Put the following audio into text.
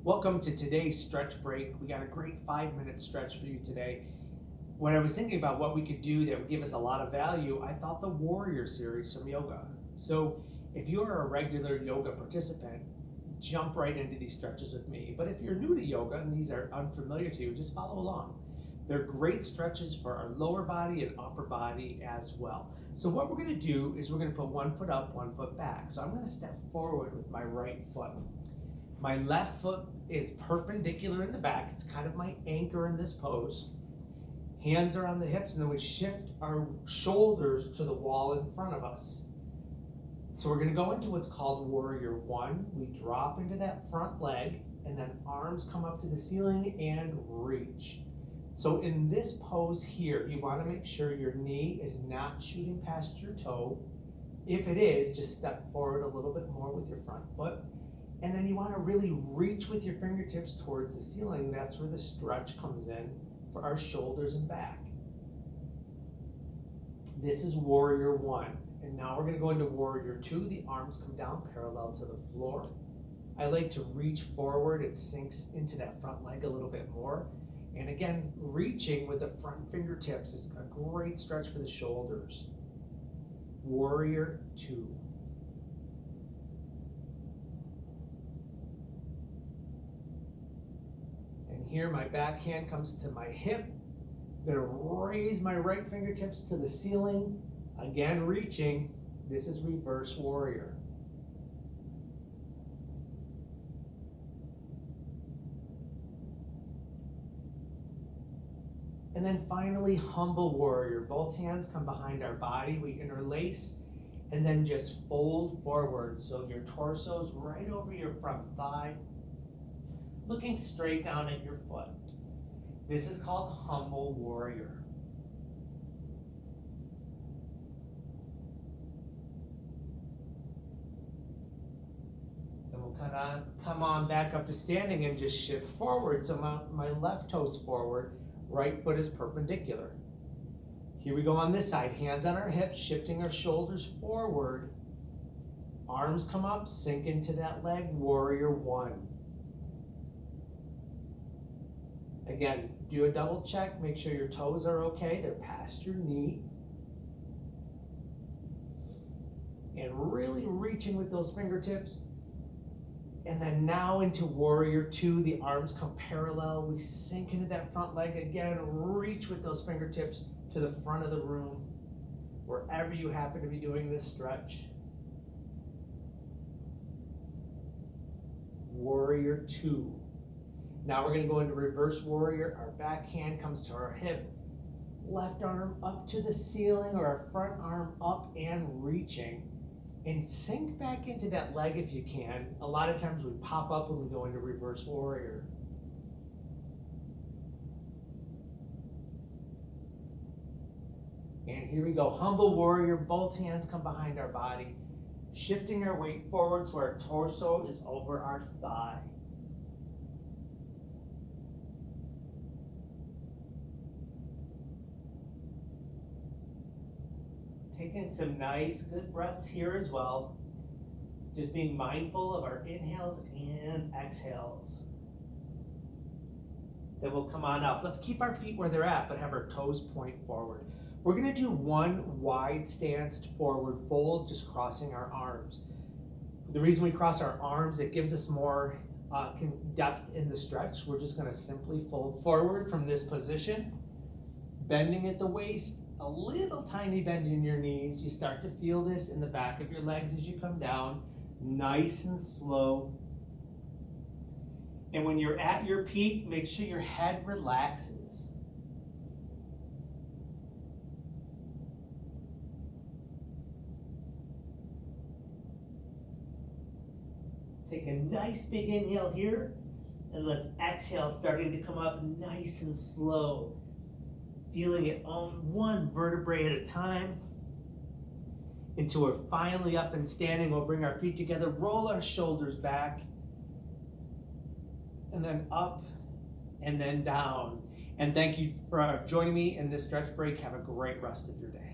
Welcome to today's stretch break. We got a great 5-minute stretch for you today. When I was thinking about what we could do that would give us a lot of value, I thought the Warrior series from yoga. So if you're a regular yoga participant, jump right into these stretches with me. But if you're new to yoga and these are unfamiliar to you, just follow along. They're great stretches for our lower body and upper body as well. So what we're going to do is we're going to put one foot up, one foot back. So I'm going to step forward with my right foot. My left foot is perpendicular in the back. It's kind of my anchor in this pose. Hands are on the hips, and then we shift our shoulders to the wall in front of us. So we're going to go into what's called Warrior One. We drop into that front leg, and then arms come up to the ceiling and reach. So in this pose here, you want to make sure your knee is not shooting past your toe. If it is, just step forward a little bit more with your front foot. And then you want to really reach with your fingertips towards the ceiling. That's where the stretch comes in for our shoulders and back. This is Warrior One. And now we're going to go into Warrior Two. The arms come down parallel to the floor. I like to reach forward. It sinks into that front leg a little bit more. And again, reaching with the front fingertips is a great stretch for the shoulders. Warrior Two. Here, my back hand comes to my hip. I'm going to raise my right fingertips to the ceiling. Again, reaching. This is Reverse Warrior. And then finally, Humble Warrior. Both hands come behind our body. We interlace and then just fold forward. So your torso's right over your front thigh, looking straight down at your foot. This is called Humble Warrior. Then we'll come on back up to standing and just shift forward. So my left toe's forward, right foot is perpendicular. Here we go on this side, hands on our hips, shifting our shoulders forward. Arms come up, sink into that leg, Warrior One. Again, do a double check, make sure your toes are okay, they're past your knee. And really reaching with those fingertips. And then now into Warrior Two, the arms come parallel, we sink into that front leg again, reach with those fingertips to the front of the room, wherever you happen to be doing this stretch. Warrior Two. Now we're going to go into Reverse Warrior. Our back hand comes to our hip. Left arm up to the ceiling, or our front arm up and reaching. And sink back into that leg if you can. A lot of times we pop up when we go into Reverse Warrior. And here we go. Humble Warrior. Both hands come behind our body. Shifting our weight forward so our torso is over our thigh. Taking some nice, good breaths here as well. Just being mindful of our inhales and exhales. Then we'll come on up. Let's keep our feet where they're at, but have our toes point forward. We're going to do one wide stance forward fold, just crossing our arms. The reason we cross our arms, it gives us more depth in the stretch. We're just going to simply fold forward from this position, bending at the waist, a little tiny bend in your knees. You start to feel this in the back of your legs as you come down, nice and slow. And when you're at your peak, make sure your head relaxes. Take a nice big inhale here, and let's exhale, starting to come up nice and slow. Feeling it on one vertebrae at a time until we're finally up and standing. We'll bring our feet together, roll our shoulders back, and then up and then down. And thank you for joining me in this stretch break. Have a great rest of your day.